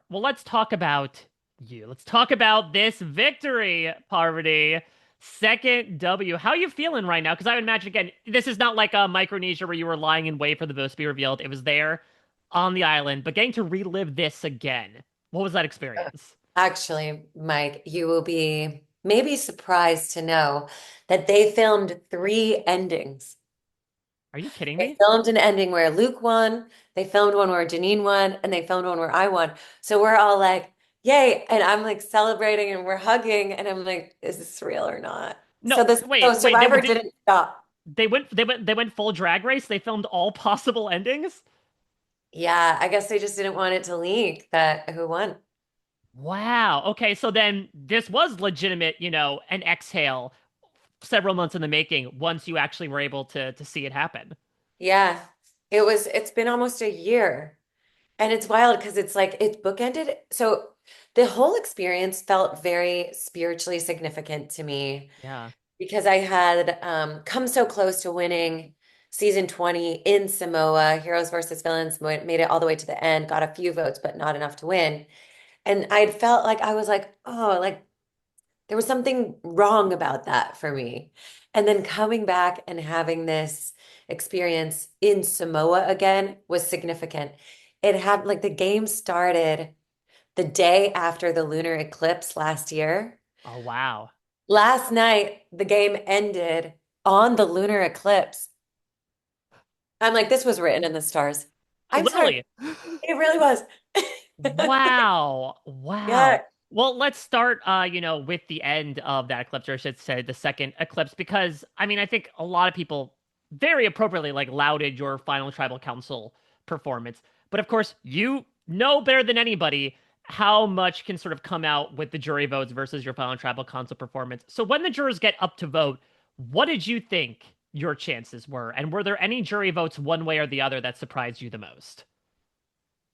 Well, let's talk about you. Let's talk about this victory, Parvati. Second W. How are you feeling right now? Because I would imagine, again, this is not like a Micronesia where you were lying in wait for the votes to be revealed. It was there on the island, but getting to relive this again. What was that experience? Actually, Mike, you will be maybe surprised to know that they filmed three endings. Are you kidding They me? filmed an ending where Luke won, they filmed one where Janine won, and they filmed one where I won. So we're all like, yay. And I'm like celebrating and we're hugging. And I'm like, is this real or not? No, So wait. Survivor didn't stop. They went full drag race. They filmed all possible endings. Yeah, I guess they just didn't want it to leak that who won. Wow. Okay, so then this was legitimate, an exhale several months in the making once you actually were able to see it happen. Yeah. It's been almost a year. And it's wild because it's like it's bookended. So the whole experience felt very spiritually significant to me Yeah. because I had come so close to winning season 20 in Samoa, Heroes versus Villains, made it all the way to the end, got a few votes, but not enough to win. And I felt like I was like, oh, like there was something wrong about that for me. And then coming back and having this experience in Samoa again was significant. It had like the game started the day after the lunar eclipse last year. Oh, wow. Last night, the game ended on the lunar eclipse. I'm like, this was written in the stars. I'm sorry. Literally. It really was. Wow. Wow. Yeah. Well, let's start with the end of that eclipse, or I should say the second eclipse, because I mean, I think a lot of people very appropriately like lauded your final tribal council performance. But of course, you know better than anybody how much can sort of come out with the jury votes versus your final tribal council performance. So when the jurors get up to vote, what did you think your chances were? And were there any jury votes one way or the other that surprised you the most?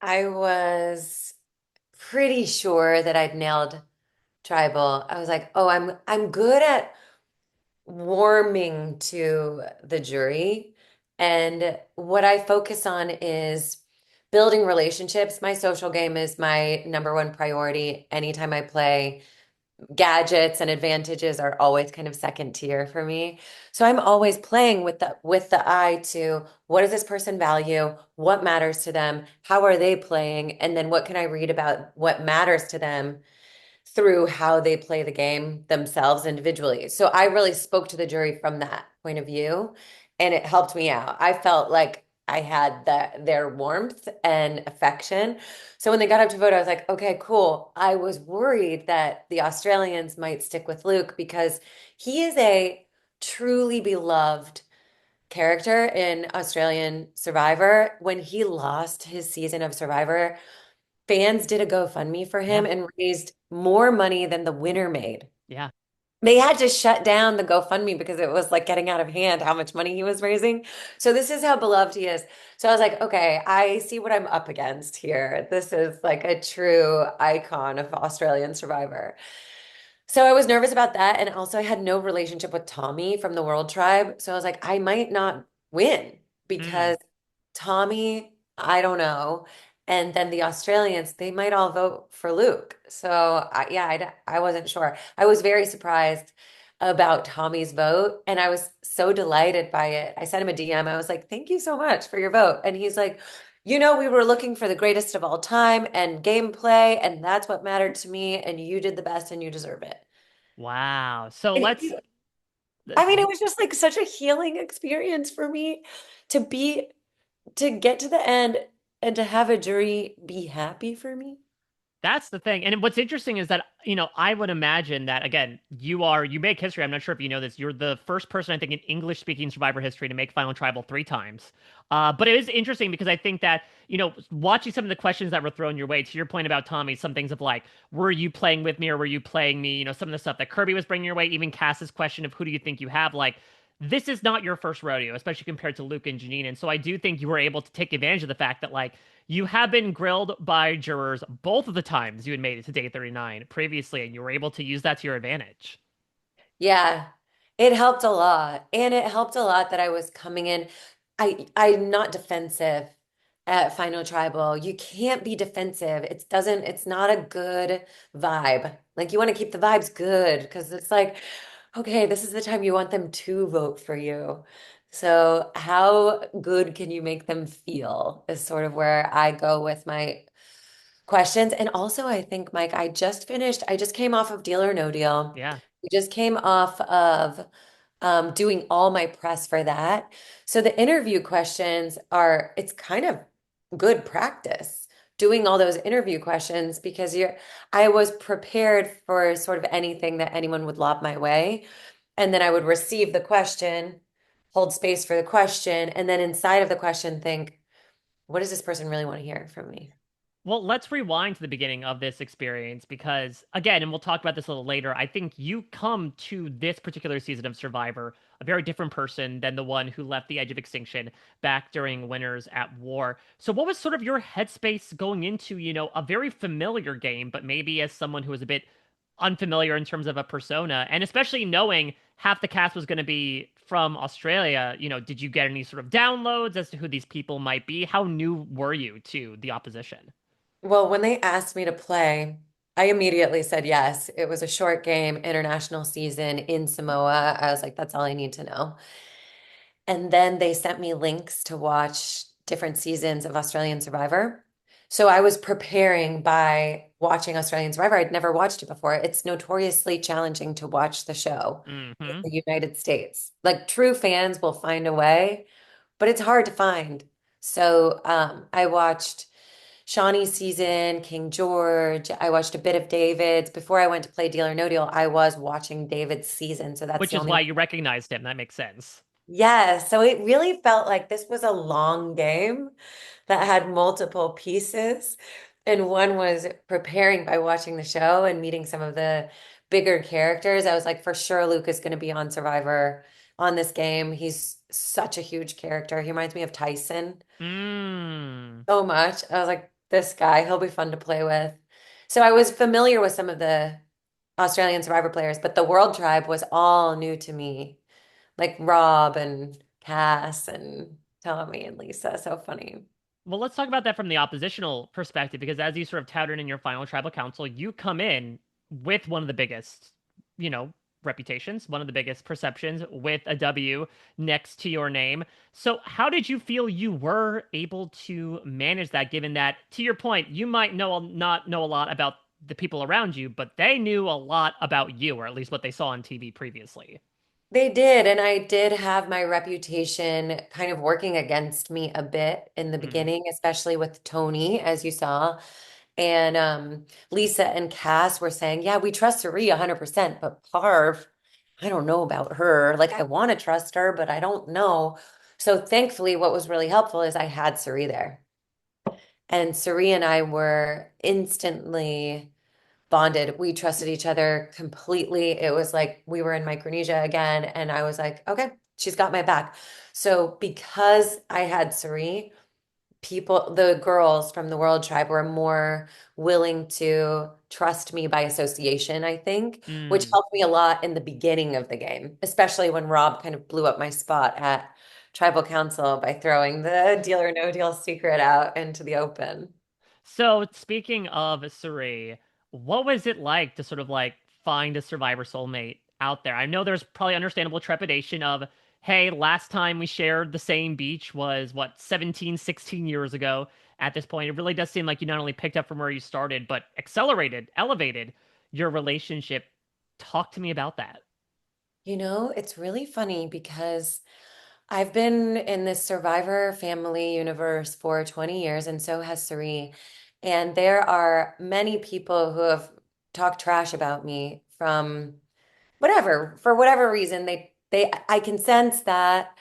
I was pretty sure that I'd nailed tribal. I was like, oh, I'm good at warming to the jury. And what I focus on is building relationships. My social game is my number one priority anytime I play. Gadgets and advantages are always kind of second tier for me. So I'm always playing with the eye to what does this person value? What matters to them? How are they playing? And then what can I read about what matters to them through how they play the game themselves individually. So I really spoke to the jury from that point of view, and it helped me out. I felt like I had their warmth and affection. So when they got up to vote, I was like, okay, cool. I was worried that the Australians might stick with Luke because he is a truly beloved character in Australian Survivor. When he lost his season of Survivor, fans did a GoFundMe for him Yeah. and raised more money than the winner made. Yeah. They had to shut down the GoFundMe because it was like getting out of hand how much money he was raising. So this is how beloved he is. So I was like, okay, I see what I'm up against here. This is like a true icon of Australian Survivor. So I was nervous about that. And also I had no relationship with Tommy from the World Tribe. So I was like, I might not win Mm. because Tommy, I don't know. And then the Australians, they might all vote for Luke. So I wasn't sure. I was very surprised about Tommy's vote. And I was so delighted by it. I sent him a DM. I was like, thank you so much for your vote. And he's like, we were looking for the greatest of all time and gameplay, and that's what mattered to me. And you did the best and you deserve it. Wow. So And let's I mean, it was just like such a healing experience for me to be, to get to the end and to have a jury be happy for me. That's the thing. And what's interesting is that, I would imagine that again, you make history. I'm not sure if you know this. You're the first person I think in English speaking Survivor history to make Final Tribal three times. But it is interesting because I think that, watching some of the questions that were thrown your way, to your point about Tommy, some things of like, were you playing with me or were you playing me? Some of the stuff that Kirby was bringing your way, even Cass's question of who do you think you have, like, this is not your first rodeo, especially compared to Luke and Janine. And so I do think you were able to take advantage of the fact that, like, you have been grilled by jurors both of the times you had made it to day 39 previously, and you were able to use that to your advantage. Yeah, it helped a lot. And it helped a lot that I was coming in. I'm not defensive at Final Tribal. You can't be defensive. It's not a good vibe. Like you want to keep the vibes good because it's like, okay, this is the time you want them to vote for you. So how good can you make them feel is sort of where I go with my questions. And also, I think, Mike, I just came off of Deal or No Deal. Yeah. We just came off of doing all my press for that. So the interview questions it's kind of good practice doing all those interview questions because I was prepared for sort of anything that anyone would lob my way. And then I would receive the question, hold space for the question, and then inside of the question, think, what does this person really want to hear from me? Well, let's rewind to the beginning of this experience because, again, and we'll talk about this a little later, I think you come to this particular season of Survivor a very different person than the one who left the edge of extinction back during Winners at War. So, what was sort of your headspace going into, a very familiar game, but maybe as someone who was a bit unfamiliar in terms of a persona, and especially knowing half the cast was going to be from Australia, did you get any sort of downloads as to who these people might be? How new were you to the opposition? Well, when they asked me to play, I immediately said yes. It was a short game, international season in Samoa. I was like, that's all I need to know. And then they sent me links to watch different seasons of Australian Survivor. So I was preparing by watching Australian Survivor. I'd never watched it before. It's notoriously challenging to watch the show in Hmm. the United States. Like true fans will find a way, but it's hard to find. So I watched Shawnee's season, King George. I watched a bit of David's. Before I went to play Deal or No Deal, I was watching David's season. So that's Which the is only why one. you recognized him. That makes sense. Yeah. So it really felt like this was a long game that had multiple pieces. And one was preparing by watching the show and meeting some of the bigger characters. I was like, for sure, Luke is going to be on Survivor on this game. He's such a huge character. He reminds me of Tyson Mm. so much. I was like, this guy, he'll be fun to play with. So I was familiar with some of the Australian Survivor players, but the World Tribe was all new to me, like Rob and Cass and Tommy and Lisa. So funny. Well, let's talk about that from the oppositional perspective, because as you sort of touted in your final tribal council, you come in with one of the biggest, you know, reputations, one of the biggest perceptions with a W next to your name. So, how did you feel you were able to manage that, given that, to your point, you might not know a lot about the people around you, but they knew a lot about you, or at least what they saw on TV previously? They did, and I did have my reputation kind of working against me a bit in the Mm. beginning, especially with Tony, as you saw. And Lisa and Cass were saying, yeah, we trust Cirie 100%, but Parv, I don't know about her. Like, I want to trust her, but I don't know. So thankfully, what was really helpful is I had Cirie there. And Cirie and I were instantly bonded. We trusted each other completely. It was like we were in Micronesia again, and I was like, okay, she's got my back. So because I had Cirie, the girls from the World Tribe were more willing to trust me by association, I think, which Mm. helped me a lot in the beginning of the game, especially when Rob kind of blew up my spot at Tribal Council by throwing the Deal or No Deal secret out into the open. So, speaking of Cirie, what was it like to sort of like find a survivor soulmate out there? I know there's probably understandable trepidation of, hey, last time we shared the same beach was what, 17, 16 years ago at this point. It really does seem like you not only picked up from where you started, but accelerated, elevated your relationship. Talk to me about that. You know, it's really funny because I've been in this Survivor family universe for 20 years, and so has Cirie. And there are many people who have talked trash about me from whatever, for whatever reason. I can sense that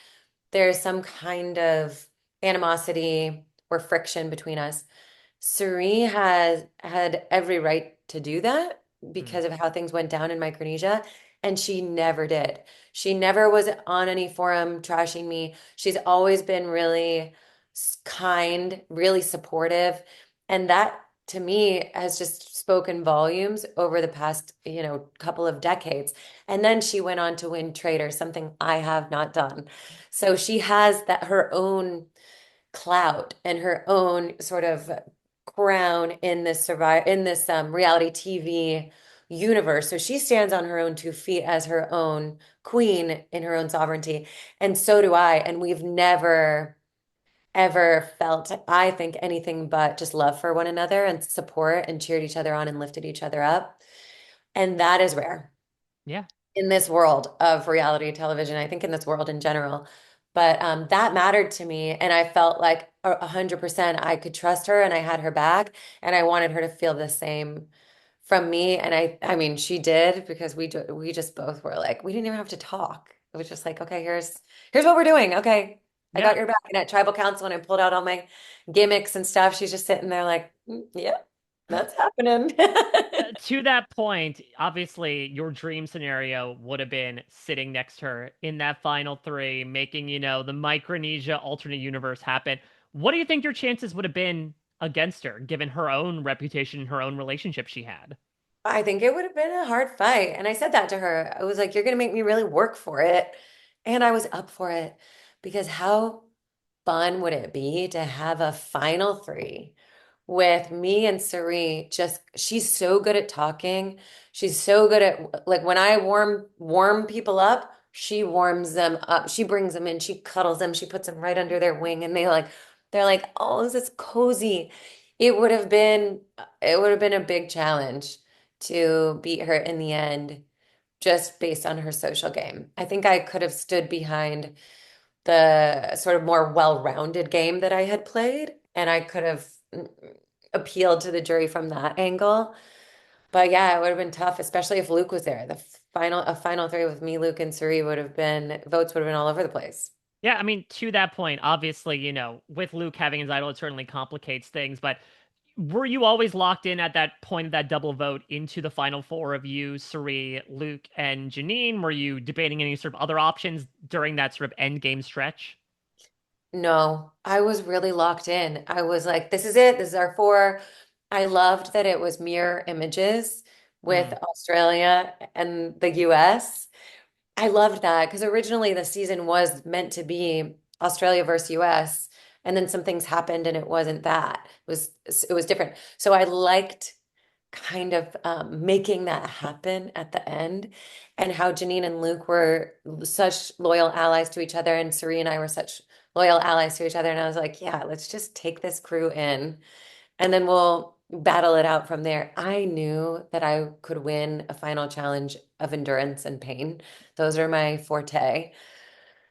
there's some kind of animosity or friction between us. Cirie has had every right to do that Mm. because of how things went down in Micronesia, and she never did. She never was on any forum trashing me. She's always been really kind, really supportive, and that to me has just spoken volumes over the past, couple of decades. And then she went on to win Trader, something I have not done. So she has that her own clout and her own sort of crown in this reality TV universe. So she stands on her own 2 feet as her own queen in her own sovereignty. And so do I. And we've never ever felt, I think, anything but just love for one another and support and cheered each other on and lifted each other up. And that is rare Yeah. in this world of reality television, I think in this world in general. But that mattered to me. And I felt like 100% I could trust her and I had her back. And I wanted her to feel the same from me. And I mean, she did because we just both were like, we didn't even have to talk. It was just like, okay, here's what we're doing. Okay, I Yeah. got your back. And at tribal council, when I pulled out all my gimmicks and stuff, she's just sitting there like, yeah, that's happening. To that point, obviously, your dream scenario would have been sitting next to her in that final three, making, the Micronesia alternate universe happen. What do you think your chances would have been against her, given her own reputation, her own relationship she had? I think it would have been a hard fight. And I said that to her. I was like, you're going to make me really work for it. And I was up for it because how fun would it be to have a final three with me and Cirie? Just she's so good at talking. She's so good at like when I warm people up, she warms them up. She brings them in, she cuddles them, she puts them right under their wing, and they're like, oh, this is cozy. It would have been a big challenge to beat her in the end, just based on her social game. I think I could have stood behind the sort of more well-rounded game that I had played, and I could have appealed to the jury from that angle. But yeah, it would have been tough, especially if Luke was there. A final three with me, Luke, and Cirie votes would have been all over the place. Yeah, I mean, to that point, obviously, with Luke having his idol, it certainly complicates things, but were you always locked in at that point of that double vote into the final four of you, Cirie, Luke, and Janine? Were you debating any sort of other options during that sort of end game stretch? No, I was really locked in. I was like, this is it. This is our four. I loved that it was mirror images with Mm, Australia and the US. I loved that because originally the season was meant to be Australia versus US, and then some things happened and it wasn't that. It was different. So I liked kind of making that happen at the end, and how Janine and Luke were such loyal allies to each other, and Cirie and I were such loyal allies to each other. And I was like, yeah, let's just take this crew in and then we'll battle it out from there. I knew that I could win a final challenge of endurance and pain. Those are my forte.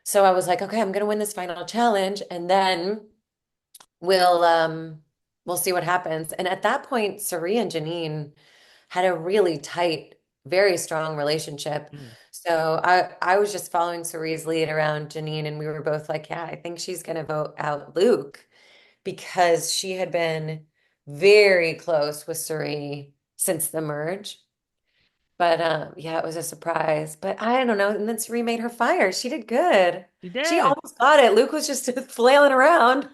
So I was like, okay, I'm gonna win this final challenge, and then we'll um we'll see what happens. And at that point, Cirie and Janine had a really tight, very strong relationship. mm. So I was just following Cirie's lead around Janine, and we were both like, yeah, I think she's gonna vote out Luke because she had been very close with Cirie since the merge. But yeah, it was a surprise. But I don't know. And then Cirie made her fire. She did good. You She did. almost got it. Luke was just flailing around.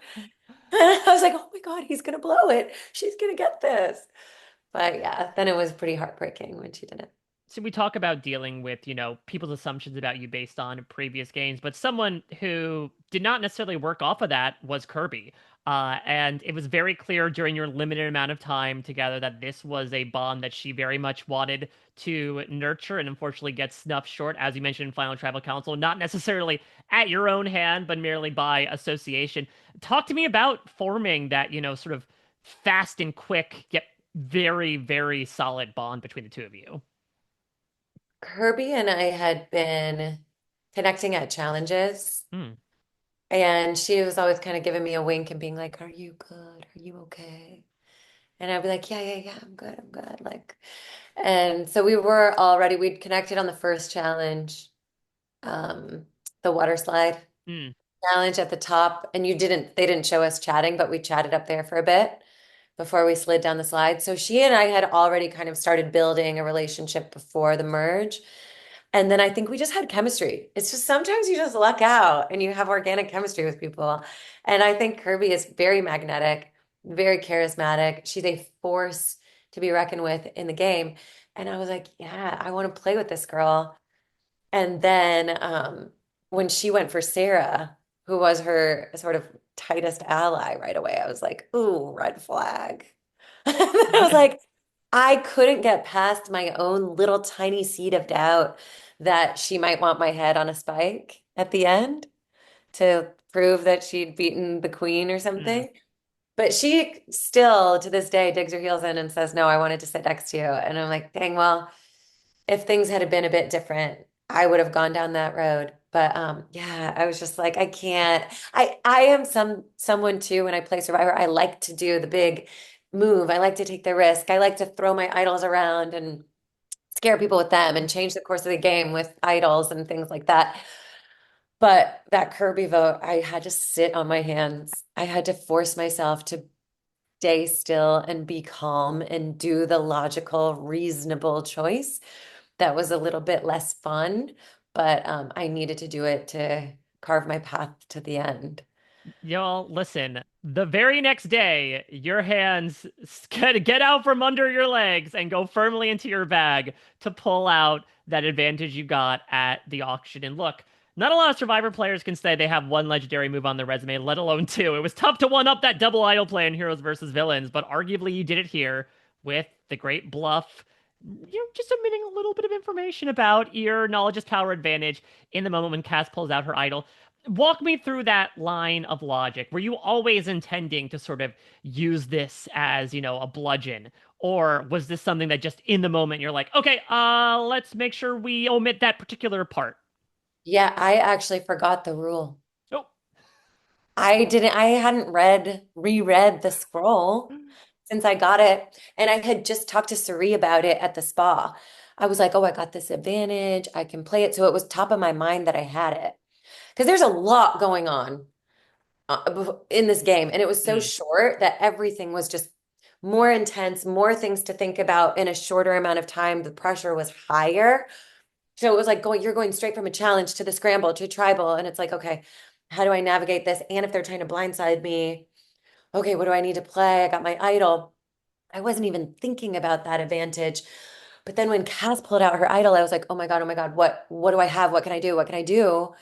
I was like, oh my God, he's gonna blow it. She's gonna get this. But yeah, then it was pretty heartbreaking when she didn't. So we talk about dealing with, people's assumptions about you based on previous games, but someone who did not necessarily work off of that was Kirby. And it was very clear during your limited amount of time together that this was a bond that she very much wanted to nurture and unfortunately gets snuffed short, as you mentioned in Final Tribal Council, not necessarily at your own hand, but merely by association. Talk to me about forming that, sort of fast and quick, yet very, very solid bond between the two of you. Kirby and I had been connecting at challenges, Hmm. and she was always kind of giving me a wink and being like, are you good? Are you okay? And I'd be like, yeah, yeah, yeah, I'm good, I'm good. Like, and so we'd connected on the first challenge, um, the water slide Mm. challenge at the top. And they didn't show us chatting, but we chatted up there for a bit before we slid down the slide. So she and I had already kind of started building a relationship before the merge. And then I think we just had chemistry. It's just sometimes you just luck out and you have organic chemistry with people. And I think Kirby is very magnetic, very charismatic. She's a force to be reckoned with in the game. And I was like, yeah, I want to play with this girl. And then when she went for Sarah, who was her sort of tightest ally right away. I was like, ooh, red flag. I was like, I couldn't get past my own little tiny seed of doubt that she might want my head on a spike at the end to prove that she'd beaten the queen or Mm. something. But she still, to this day, digs her heels in and says, no, I wanted to sit next to you. And I'm like, dang, well, if things had been a bit different, I would have gone down that road. But yeah, I was just like, I can't. I am someone too, when I play Survivor, I like to do the big move. I like to take the risk. I like to throw my idols around and scare people with them and change the course of the game with idols and things like that. But that Kirby vote, I had to sit on my hands. I had to force myself to stay still and be calm and do the logical, reasonable choice that was a little bit less fun, but I needed to do it to carve my path to the end. Y'all, listen, the very next day, your hands get out from under your legs and go firmly into your bag to pull out that advantage you got at the auction. And look, not a lot of Survivor players can say they have one legendary move on their resume, let alone two. It was tough to one up that double idol play in Heroes versus Villains, but arguably you did it here with the great bluff. Just omitting a little bit of information about your knowledge is power advantage in the moment when Cass pulls out her idol. Walk me through that line of logic. Were you always intending to sort of use this as, a bludgeon? Or was this something that just in the moment you're like, okay, let's make sure we omit that particular part? Yeah, I actually forgot the rule. Oh. I hadn't reread the scroll since I got it. And I had just talked to Cirie about it at the spa. I was like, oh, I got this advantage. I can play it. So it was top of my mind that I had it. Because there's a lot going on in this game. And it was so Mm. short that everything was just more intense, more things to think about in a shorter amount of time. The pressure was higher. So it was like you're going straight from a challenge to the scramble to tribal. And it's like, okay, how do I navigate this? And if they're trying to blindside me, okay, what do I need to play? I got my idol. I wasn't even thinking about that advantage. But then when Cass pulled out her idol, I was like, oh my God, what do I have? What can I do? What can I do?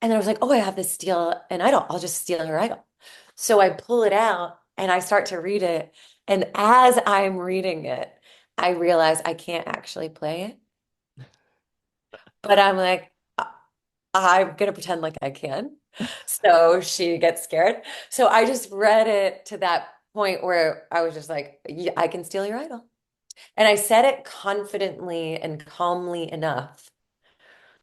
And then I was like, oh, I have this steal an idol. I'll just steal her idol. So I pull it out and I start to read it. And as I'm reading it, I realize I can't actually play it. But I'm like, I'm gonna pretend like I can. So she gets scared. So I just read it to that point where I was just like, yeah, I can steal your idol. And I said it confidently and calmly enough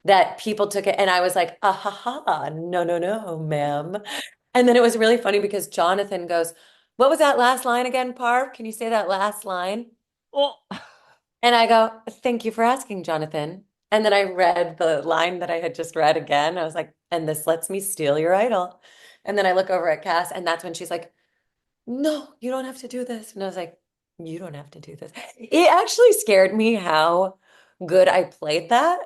that people took it. And I was like, ah ha ha, no, no, no, ma'am. And then it was really funny because Jonathan goes, what was that last line again, Parv? Can you say that last line? Well, And I go, thank you for asking, Jonathan. And then I read the line that I had just read again. I was like, and this lets me steal your idol. And then I look over at Cass, and that's when she's like, no, you don't have to do this. And I was like, you don't have to do this. It actually scared me how good I played that.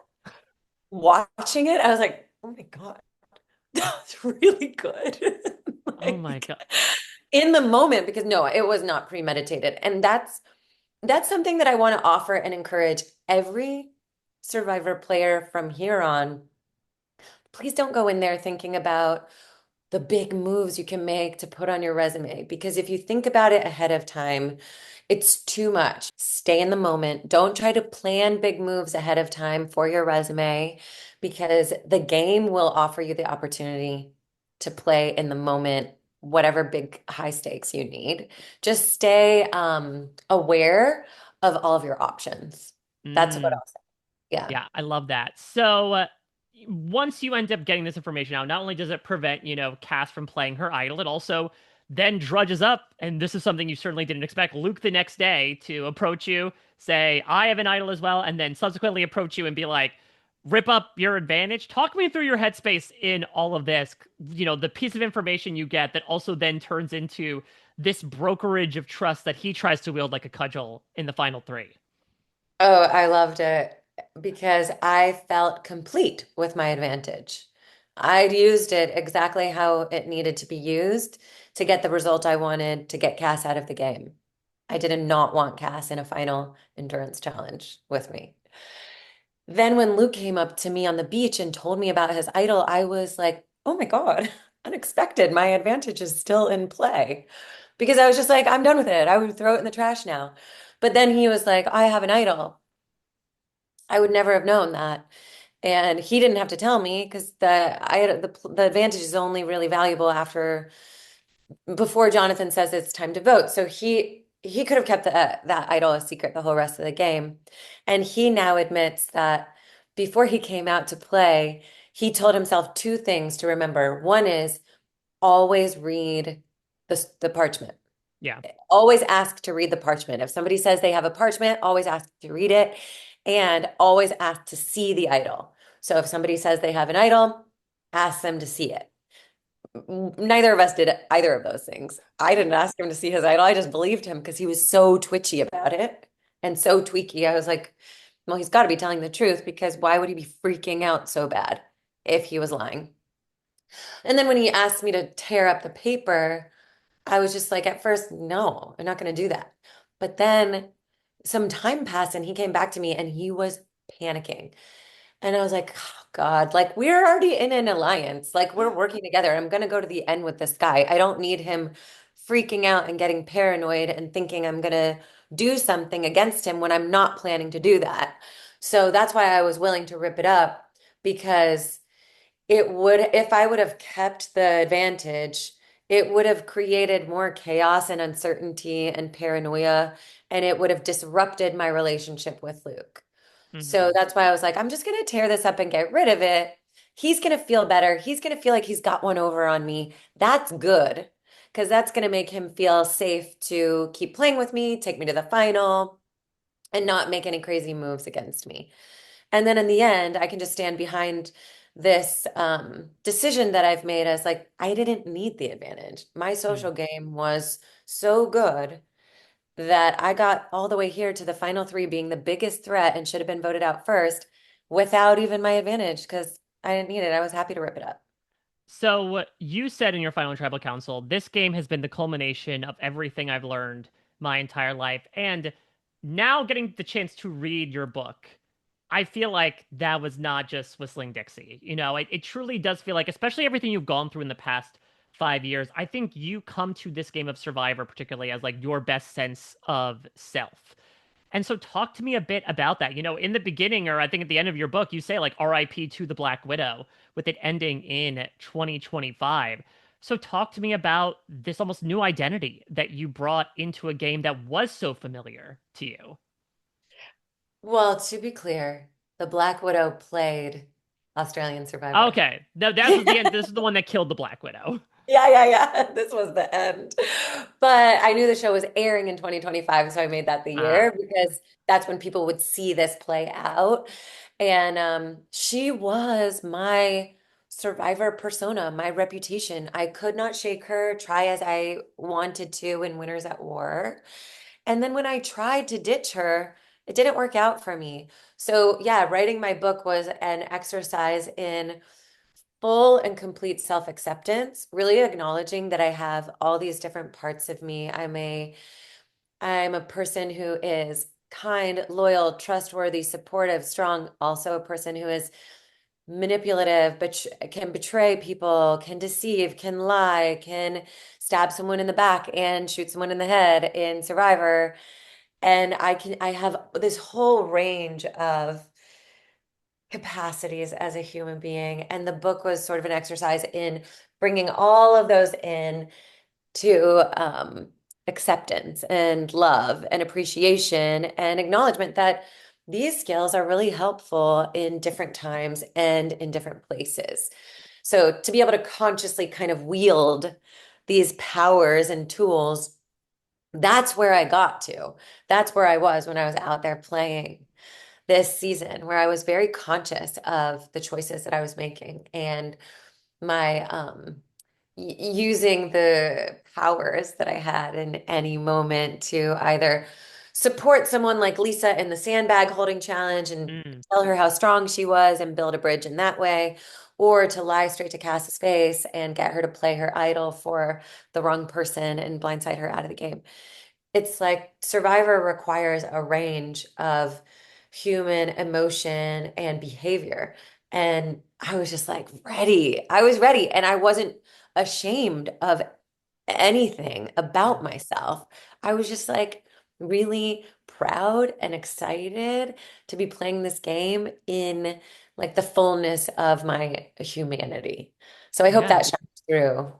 Watching it, I was like, oh my God, that's really good. oh my Like God. in the moment, because no, it was not premeditated. And that's something that I want to offer and encourage every Survivor player from here on. Please don't go in there thinking about the big moves you can make to put on your resume, because if you think about it ahead of time, it's too much. Stay in the moment. Don't try to plan big moves ahead of time for your resume, because the game will offer you the opportunity to play in the moment, whatever big high stakes you need. Just stay aware of all of your options. That's what Mm. I'll say. Yeah. Yeah, I love that. So once you end up getting this information out, not only does it prevent, Cass from playing her idol, it also then drudges up, and this is something you certainly didn't expect, Luke the next day to approach you, say, I have an idol as well, and then subsequently approach you and be like, rip up your advantage. Talk me through your headspace in all of this, the piece of information you get that also then turns into this brokerage of trust that he tries to wield like a cudgel in the final three. Oh, I loved it because I felt complete with my advantage. I'd used it exactly how it needed to be used to get the result I wanted to get Cass out of the game. I did not want Cass in a final endurance challenge with me. Then when Luke came up to me on the beach and told me about his idol, I was like, oh my God, unexpected. My advantage is still in play because I was just like, I'm done with it. I would throw it in the trash now. But then he was like, I have an idol. I would never have known that. And he didn't have to tell me because the advantage is only really valuable after before Jonathan says it's time to vote. So he could have kept that idol a secret the whole rest of the game. And he now admits that before he came out to play, he told himself two things to remember. One is always read the parchment. Yeah. Always ask to read the parchment. If somebody says they have a parchment, always ask to read it and always ask to see the idol. So if somebody says they have an idol, ask them to see it. Neither of us did either of those things. I didn't ask him to see his idol. I just believed him because he was so twitchy about it and so tweaky. I was like, well, he's got to be telling the truth because why would he be freaking out so bad if he was lying? And then when he asked me to tear up the paper, I was just like, at first, no, I'm not going to do that. But then some time passed and he came back to me and he was panicking. And I was like, oh God, like we're already in an alliance. Like we're working together. I'm going to go to the end with this guy. I don't need him freaking out and getting paranoid and thinking I'm going to do something against him when I'm not planning to do that. So that's why I was willing to rip it up because it would, if I would have kept the advantage, it would have created more chaos and uncertainty and paranoia, and it would have disrupted my relationship with Luke. So Hmm. that's why I was like, I'm just going to tear this up and get rid of it. He's going to feel better. He's going to feel like he's got one over on me. That's good because that's going to make him feel safe to keep playing with me, take me to the final, and not make any crazy moves against me. And then in the end, I can just stand behind this decision that I've made as like, I didn't need the advantage. My social game was so good that I got all the way here to the final three being the biggest threat and should have been voted out first without even my advantage because I didn't need it. I was happy to rip it up. So you said in your final tribal council, this game has been the culmination of everything I've learned my entire life. And now getting the chance to read your book, I feel like that was not just Whistling Dixie. It truly does feel like, especially everything you've gone through in the past 5 years, I think you come to this game of Survivor particularly as like your best sense of self. And so talk to me a bit about that. In the beginning, or I think at the end of your book, you say like RIP to the Black Widow, with it ending in 2025. So talk to me about this almost new identity that you brought into a game that was so familiar to you. Well, to be clear, the Black Widow played Australian Survivor. Okay, no, that was the end. This is the one that killed the Black Widow. Yeah, yeah, yeah. This was the end. But I knew the show was airing in 2025, so I made that the Ah, year because that's when people would see this play out. And she was my survivor persona, my reputation. I could not shake her, try as I wanted to in Winners at War. And then when I tried to ditch her, it didn't work out for me. So, yeah, writing my book was an exercise in full and complete self-acceptance, really acknowledging that I have all these different parts of me. I'm a person who is kind, loyal, trustworthy, supportive, strong, also a person who is manipulative, but can betray people, can deceive, can lie, can stab someone in the back and shoot someone in the head in Survivor. And I have this whole range of capacities as a human being. And the book was sort of an exercise in bringing all of those in to acceptance and love and appreciation and acknowledgement that these skills are really helpful in different times and in different places. So to be able to consciously kind of wield these powers and tools, that's where I got to. That's where I was when I was out there playing this season where I was very conscious of the choices that I was making and my using the powers that I had in any moment to either support someone like Lisa in the sandbag holding challenge and mm. tell her how strong she was and build a bridge in that way, or to lie straight to Cass's face and get her to play her idol for the wrong person and blindside her out of the game. It's like Survivor requires a range of human emotion and behavior. And I was just like ready. I was ready. And I wasn't ashamed of anything about Yeah. myself. I was just like really proud and excited to be playing this game in like the fullness of my humanity. So I hope Yeah. that shines through.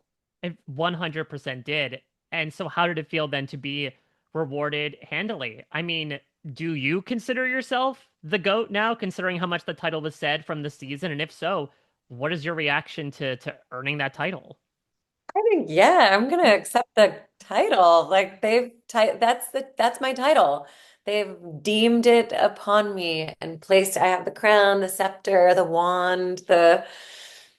It 100% did. And so how did it feel then to be rewarded handily? I mean, do you consider yourself the GOAT now, considering how much the title was said from the season? And if so, what is your reaction to earning that title? I think, yeah, I'm gonna accept the title. Like they've ti that's my title. They've deemed it upon me and placed I have the crown, the scepter, the wand, the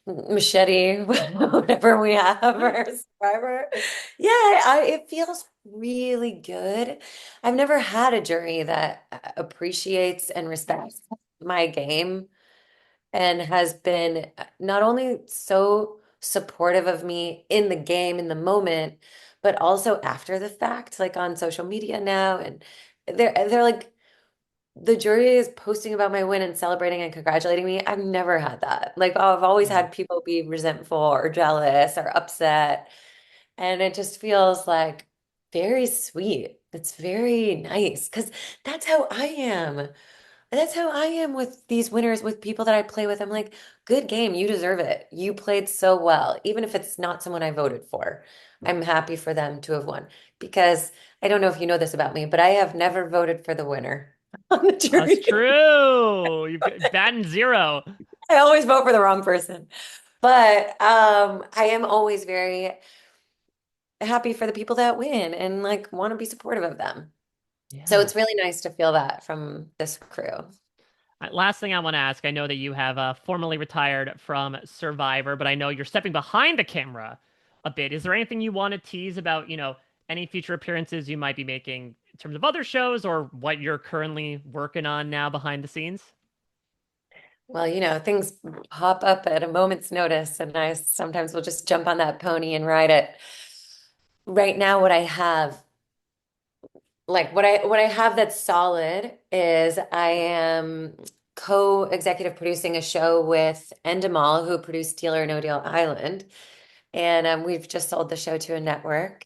machete, whatever we have or survivor. Yeah, it feels really good. I've never had a jury that appreciates and respects my game and has been not only so supportive of me in the game in the moment, but also after the fact, like on social media now. And they're like the jury is posting about my win and celebrating and congratulating me. I've never had that. Like, oh, I've always Yeah. had people be resentful or jealous or upset. And it just feels like very sweet. It's very nice because that's how I am. That's how I am with these winners, with people that I play with. I'm like, good game. You deserve it. You played so well. Even if it's not someone I voted for, I'm happy for them to have won. Because I don't know if you know this about me, but I have never voted for the winner on the That's jury. true. You've got batting zero. I always vote for the wrong person. But I am always very happy for the people that win and like want to be supportive of them. So Yeah. it's really nice to feel that from this crew. Last thing I want to ask, I know that you have formally retired from Survivor, but I know you're stepping behind the camera a bit. Is there anything you want to tease about, any future appearances you might be making in terms of other shows or what you're currently working on now behind the scenes? Well, things pop up at a moment's notice, and I sometimes will just jump on that pony and ride it. Right now, what I have, like what I have that's solid is I am co-executive producing a show with Endemol, who produced Deal or No Deal Island, and we've just sold the show to a network,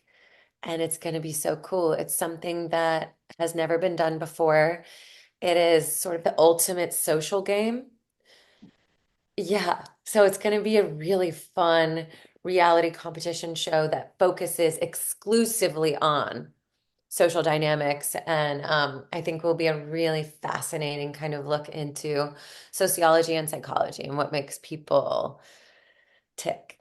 and it's going to be so cool. It's something that has never been done before. It is sort of the ultimate social game. Yeah, so it's going to be a really fun reality competition show that focuses exclusively on social dynamics. And I think will be a really fascinating kind of look into sociology and psychology and what makes people tick.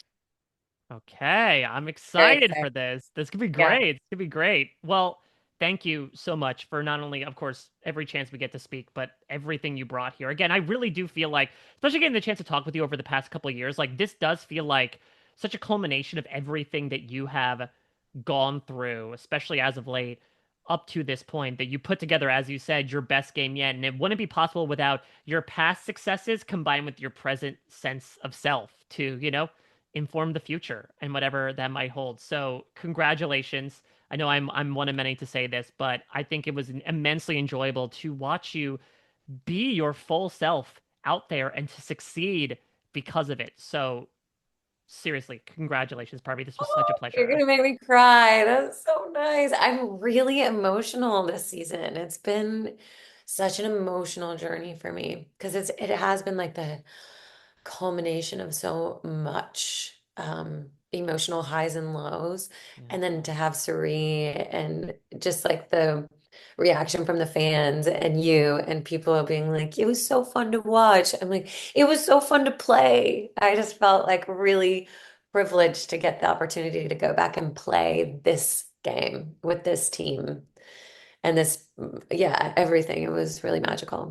Okay, I'm Very excited excited. for this. This could be Yeah. great. This could be great. Well, thank you so much for not only, of course, every chance we get to speak, but everything you brought here. Again, I really do feel like, especially getting the chance to talk with you over the past couple of years, like this does feel like such a culmination of everything that you have gone through, especially as of late, up to this point, that you put together, as you said, your best game yet. And it wouldn't be possible without your past successes combined with your present sense of self to, inform the future and whatever that might hold. So, congratulations. I know I'm one of many to say this, but I think it was immensely enjoyable to watch you be your full self out there and to succeed because of it. So, seriously, congratulations, Parvati. This was such a You're pleasure. gonna make me cry. That's so nice. I'm really emotional this season. It's been such an emotional journey for me because it has been like the culmination of so much emotional highs and lows. Yeah. And then to have Cirie and just like the reaction from the fans and you and people being like, it was so fun to watch. I'm like, it was so fun to play. I just felt like really privileged to get the opportunity to go back and play this game with this team and this, yeah, everything. It was really magical.